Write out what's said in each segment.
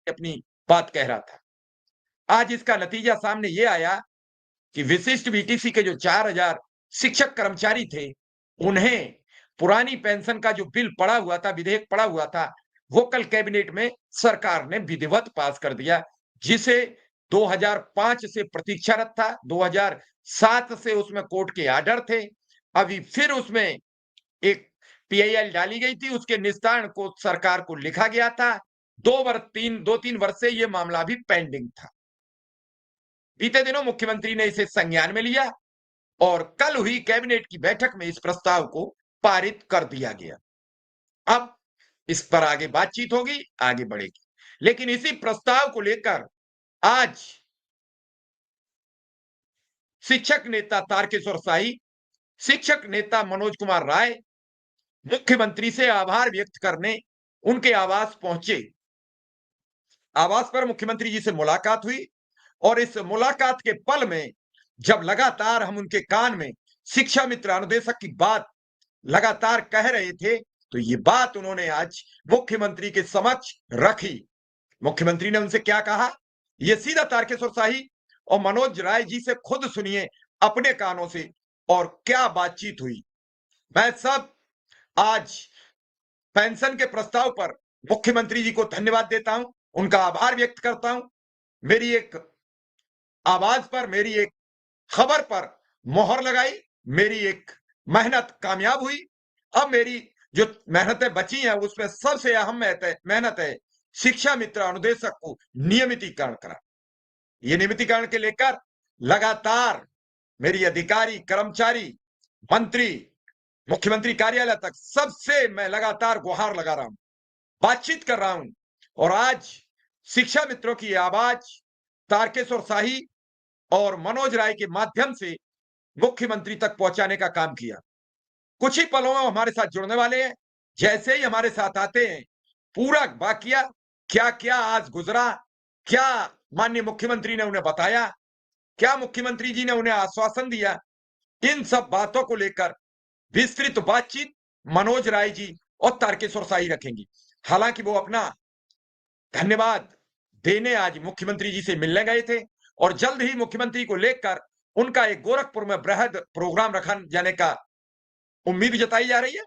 अपनी बात कह रहा था। आज इसका नतीजा सामने ये आया कि विशिष्ट बीटीसी के जो 4000 शिक्षक कर्मचारी थे, उन्हें पुरानी पेंशन का जो बिल पड़ा हुआ था, विधेयक पड़ा हुआ था, वो कल कैबिनेट में सरकार ने विधिवत पास कर दिया, जिसे 2005 से प्रतीक्षारत था, 2007 से उसमें कोर्ट के आर्डर थे। अभी फिर उसमें एक पीआईएल डाली गई थी, उसके निस्तारण को सरकार को लिखा गया था। 2-3 वर्ष से ये मामला भी पेंडिंग था। बीते दिनों मुख्यमंत्री ने इसे संज्ञान में लिया और कल हुई कैबिनेट की बैठक में इस प्रस्ताव को पारित कर दिया गया। अब इस पर आगे बातचीत होगी, आगे बढ़ेगी। लेकिन इसी प्रस्ताव को लेकर आज शिक्षक नेता तारकेश्वर शाही, शिक्षक नेता मनोज कुमार राय मुख्यमंत्री से आभार व्यक्त करने उनके आवास पहुंचे। आवास पर मुख्यमंत्री जी से मुलाकात हुई और इस मुलाकात के पल में जब लगातार हम उनके कान में शिक्षा मित्र अनुदेशक की बात लगातार कह रहे थे, तो ये बात उन्होंने आज मुख्यमंत्री के समक्ष रखी। मुख्यमंत्री ने उनसे क्या कहा, ये सीधा तारकेश्वर शाही और मनोज राय जी से खुद सुनिए अपने कानों से, और क्या बातचीत हुई। मैं सब आज पेंशन के प्रस्ताव पर मुख्यमंत्री जी को धन्यवाद देता हूं, उनका आभार व्यक्त करता हूं। मेरी एक आवाज पर, मेरी एक खबर पर मोहर लगाई, मेरी एक मेहनत कामयाब हुई। अब मेरी जो मेहनतें बची हैं उसमें सबसे अहम मेहनत है शिक्षा मित्र अनुदेशक को नियमितीकरण करा। ये नियमितीकरण के लेकर लगातार मेरी अधिकारी, कर्मचारी, मंत्री, मुख्यमंत्री कार्यालय तक सबसे मैं लगातार गुहार लगा रहा हूं, बातचीत कर रहा हूं, और आज शिक्षा मित्रों की आवाज तारकेश्वर शाही और मनोज राय के माध्यम से मुख्यमंत्री तक पहुंचाने का काम किया। कुछ ही पलों में हमारे साथ जुड़ने वाले हैं। जैसे ही हमारे साथ आते हैं, पूरा वाकया क्या क्या आज गुजरा, क्या माननीय मुख्यमंत्री ने उन्हें बताया, क्या मुख्यमंत्री जी ने उन्हें आश्वासन दिया, इन सब बातों को लेकर विस्तृत बातचीत मनोज राय जी और तारकेश्वर शाही रखेंगी। हालांकि वो अपना धन्यवाद देने आज मुख्यमंत्री जी से मिलने गए थे और जल्द ही मुख्यमंत्री को लेकर उनका एक गोरखपुर में बृहद प्रोग्राम रखा जाने का उम्मीद जताई जा रही है।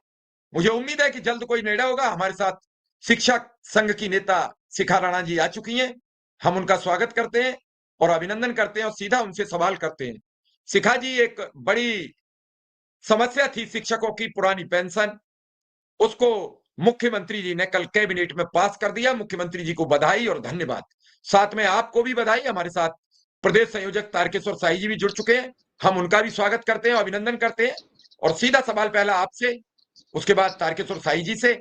मुझे उम्मीद है कि जल्द कोई निर्णय होगा। हमारे साथ शिक्षक संघ की नेता शिखा राणा जी आ चुकी हैं। हम उनका स्वागत करते हैं और अभिनंदन करते हैं और सीधा उनसे सवाल करते हैं। शिखा जी, एक बड़ी समस्या थी शिक्षकों की पुरानी पेंशन, उसको मुख्यमंत्री जी ने कल कैबिनेट में पास कर दिया। मुख्यमंत्री जी को बधाई और धन्यवाद। साथ में आपको भी बधाई। हमारे साथ प्रदेश संयोजक तारकेश्वर शाही जी भी जुड़ चुके हैं, हम उनका भी स्वागत करते हैं, अभिनंदन करते हैं। और सीधा सवाल पहला आपसे, उसके बाद तारकेश्वर शाही जी से,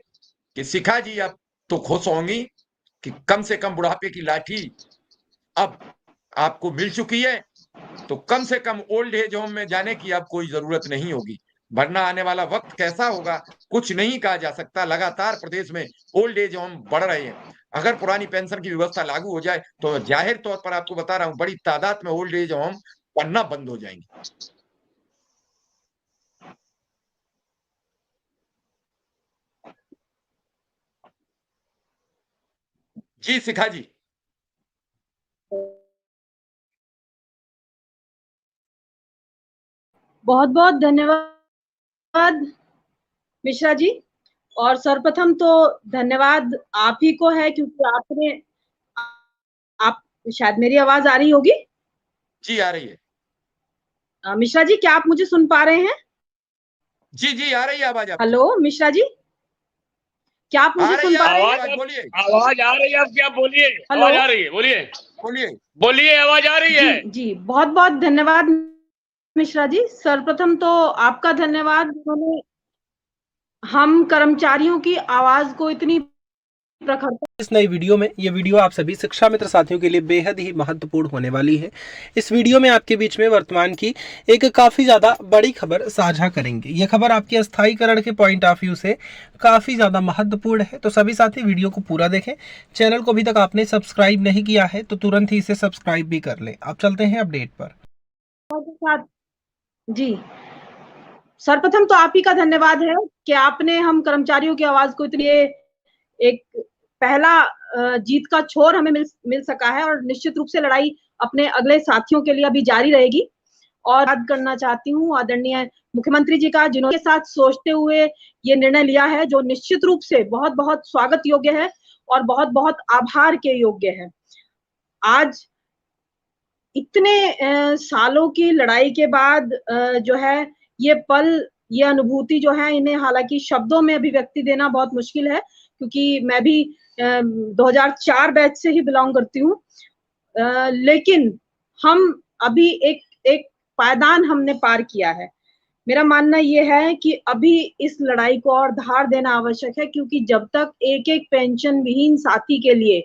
कि शिखा जी अब तो खुश होंगी कि कम से कम बुढ़ापे की लाठी अब आपको मिल चुकी है, तो कम से कम ओल्ड एज होम में जाने की अब कोई जरूरत नहीं होगी। वरना आने वाला वक्त कैसा होगा कुछ नहीं कहा जा सकता। लगातार प्रदेश में ओल्ड एज होम बढ़ रहे हैं। अगर पुरानी पेंशन की व्यवस्था लागू हो जाए तो जाहिर तौर पर आपको बता रहा हूं, बड़ी तादाद में ओल्ड एज होम बनना बंद हो जाएंगे। जी शिखा जी। बहुत बहुत धन्यवाद मिश्रा जी। और सर्वप्रथम तो धन्यवाद आप ही को है, क्योंकि आपने आप शायद मेरी आवाज आ रही होगी। जी आ रही है। मिश्रा जी, क्या आप मुझे सुन पा रहे हैं? जी जी आ रही है आवाज आपकी। हेलो मिश्रा जी, क्या आप मुझे सुन पा रहे हैं? बोलिए। आवाज आ रही है, आप क्या बोलिए? हेलो, आवाज आ रही है, बोलिए बोलिए बोलिए, आवाज आ रही है। जी जी, बहुत बहुत धन्यवाद मिश्रा जी। सर्वप्रथम तो आपका धन्यवाद, उन्होंने हम कर्मचारियों की आवाज को इतनी प्रखरता। इस नई वीडियो में, ये वीडियो आप सभी शिक्षा मित्र साथियों के लिए बेहद ही महत्वपूर्ण होने वाली है। इस वीडियो में आपके बीच में वर्तमान की एक काफ़ी ज़्यादा बड़ी खबर साझा करेंगे। ये खबर आपके अस्थायीकरण के पॉइंट ऑफ व्यू से काफ़ी ज़्यादा महत्वपूर्ण है, तो सभी साथी वीडियो को पूरा देखें। चैनल को अभी तक आपने सब्सक्राइब नहीं किया है तो तुरंत ही इसे सब्सक्राइब भी कर लें। अब चलते हैं अपडेट पर। जी, सर्वप्रथम तो आप ही का धन्यवाद है कि आपने हम कर्मचारियों की आवाज को इतनी एक पहला जीत का छोर हमें मिल सका है और निश्चित रूप से लड़ाई अपने अगले साथियों के लिए अभी जारी रहेगी। और याद करना चाहती हूँ आदरणीय मुख्यमंत्री जी का, जिन्होंने साथ सोचते हुए ये निर्णय लिया है, जो निश्चित रूप से बहुत बहुत स्वागत योग्य है और बहुत बहुत आभार के योग्य है। आज इतने सालों की लड़ाई के बाद जो है ये पल, ये अनुभूति जो है, इन्हें हालांकि शब्दों में अभिव्यक्ति देना बहुत मुश्किल है, क्योंकि मैं भी 2004 बैच से ही बिलोंग करती हूँ। लेकिन हम अभी एक पायदान हमने पार किया है। मेरा मानना ये है कि अभी इस लड़ाई को और धार देना आवश्यक है, क्योंकि जब तक एक एक पेंशन विहीन साथी के लिए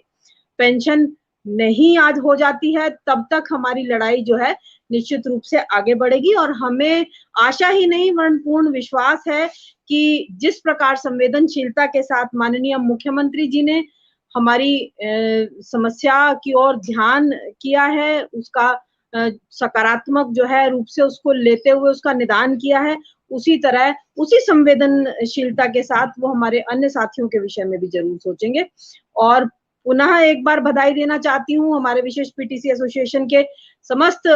पेंशन नहीं आज हो जाती है, तब तक हमारी लड़ाई जो है निश्चित रूप से आगे बढ़ेगी। और हमें आशा ही नहीं वरन पूर्ण विश्वास है कि जिस प्रकार संवेदनशीलता के साथ माननीय मुख्यमंत्री जी ने हमारी समस्या की ओर ध्यान किया है, उसका सकारात्मक जो है रूप से उसको लेते हुए उसका निदान किया है, उसी तरह उसी संवेदनशीलता के साथ वो हमारे अन्य साथियों के विषय में भी जरूर सोचेंगे। और पुनः एक बार बधाई देना चाहती हूँ हमारे विशेष पीटीसी एसोसिएशन के समस्त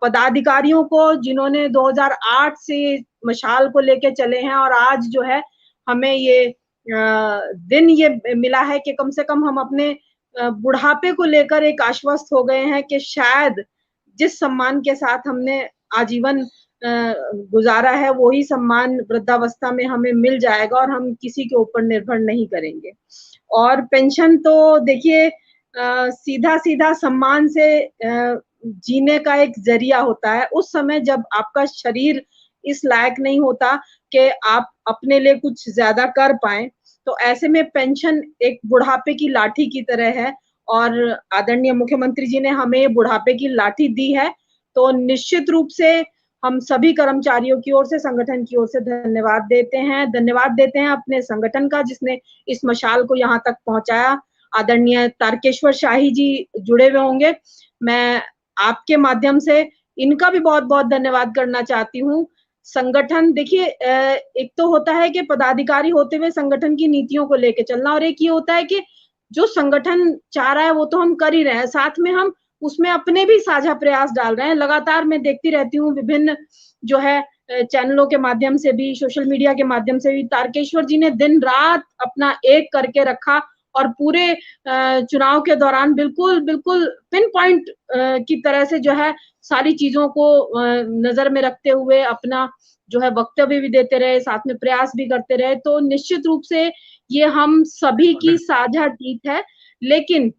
पदाधिकारियों को, जिन्होंने 2008 से मशाल को लेके चले हैं और आज जो है हमें ये दिन ये मिला है कि कम से कम हम अपने बुढ़ापे को लेकर एक आश्वस्त हो गए हैं कि शायद जिस सम्मान के साथ हमने आजीवन गुजारा है, वही सम्मान वृद्धावस्था में हमें मिल जाएगा और हम किसी के ऊपर निर्भर नहीं करेंगे। और पेंशन तो देखिए सीधा सीधा सम्मान से जीने का एक जरिया होता है। उस समय जब आपका शरीर इस लायक नहीं होता कि आप अपने लिए कुछ ज्यादा कर पाएं, तो ऐसे में पेंशन एक बुढ़ापे की लाठी की तरह है और आदरणीय मुख्यमंत्री जी ने हमें बुढ़ापे की लाठी दी है। तो निश्चित रूप से हम सभी कर्मचारियों की ओर से, संगठन की ओर से धन्यवाद देते हैं अपने संगठन का, जिसने इस मशाल को यहाँ तक पहुंचाया। आदरणीय तारकेश्वर शाही जी जुड़े हुए होंगे, मैं आपके माध्यम से इनका भी बहुत बहुत धन्यवाद करना चाहती हूँ। संगठन देखिए, एक तो होता है कि पदाधिकारी होते हुए संगठन की नीतियों को लेके चलना, और एक ये होता है कि जो संगठन चाह रहा है वो तो हम कर ही रहे हैं, साथ में हम उसमें अपने भी साझा प्रयास डाल रहे हैं। लगातार मैं देखती रहती हूँ विभिन्न जो है चैनलों के माध्यम से भी, सोशल मीडिया के माध्यम से भी, तारकेश्वर जी ने दिन रात अपना एक करके रखा और पूरे चुनाव के दौरान बिल्कुल पिन पॉइंट की तरह से जो है सारी चीजों को नजर में रखते हुए अपना जो है वक्तव्य भी देते रहे, साथ में प्रयास भी करते रहे। तो निश्चित रूप से ये हम सभी की साझा जीत है। लेकिन